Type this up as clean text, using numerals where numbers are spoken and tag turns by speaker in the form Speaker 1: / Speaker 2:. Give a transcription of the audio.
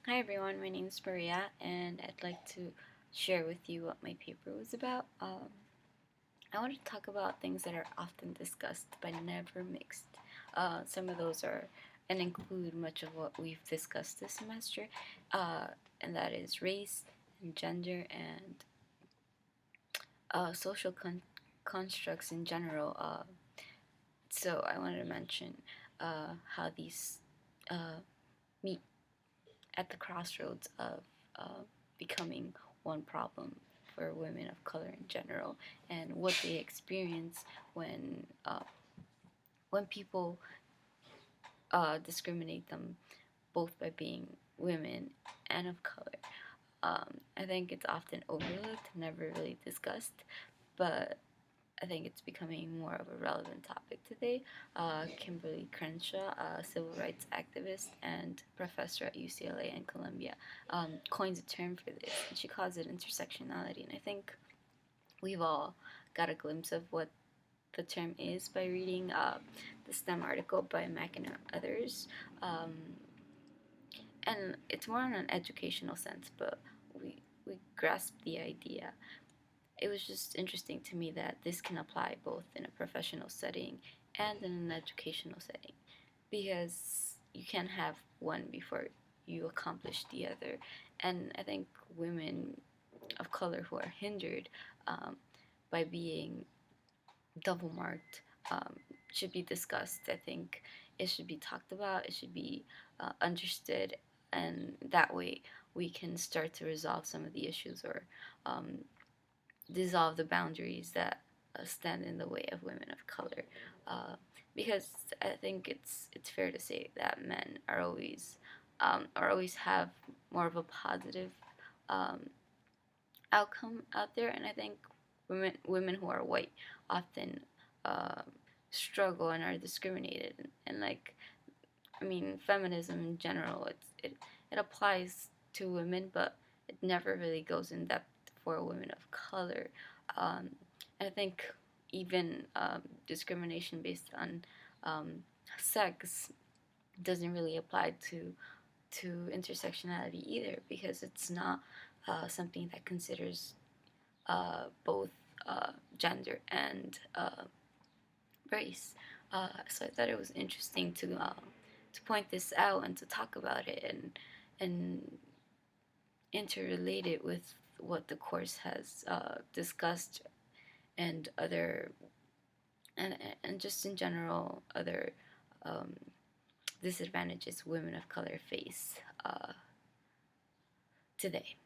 Speaker 1: Hi everyone, my name is Maria, and I'd like to share with you what my paper was about. I want to talk about things that are often discussed but never mixed. Some of those are and include much of what we've discussed this semester, and that is race and gender and social constructs in general. So I wanted to mention how these uh, meet at the crossroads of becoming one problem for women of color in general, and what they experience when people discriminate them both by being women and of color. I think it's often overlooked, never really discussed, but I think it's becoming more of a relevant topic today. Kimberly Crenshaw, a civil rights activist and professor at UCLA and Columbia, coins a term for this, and she calls it intersectionality. And I think we've all got a glimpse of what the term is by reading the STEM article by Mack and others. Um, and it's more in an educational sense, but we grasp the idea. It was just interesting to me that this can apply both in a professional setting and in an educational setting, because you can have one before you accomplish the other. And I think women of color who are hindered by being double marked should be discussed. I think it should be talked about, it should be understood, and that way we can start to resolve some of the issues, or um, dissolve the boundaries that stand in the way of women of color. Uh, because I think it's fair to say that men are always have more of a positive um, outcome out there, and I think women who are white often uh, struggle and are discriminated. And like, I mean, feminism in general, it applies to women, but it never really goes in depth for women of color. Um, I think even discrimination based on um, sex doesn't really apply to intersectionality either, because it's not something that considers both gender and race. So I thought it was interesting to point this out and to talk about it, and interrelate it with what the course has discussed, and other and just in general other um, disadvantages women of color face today.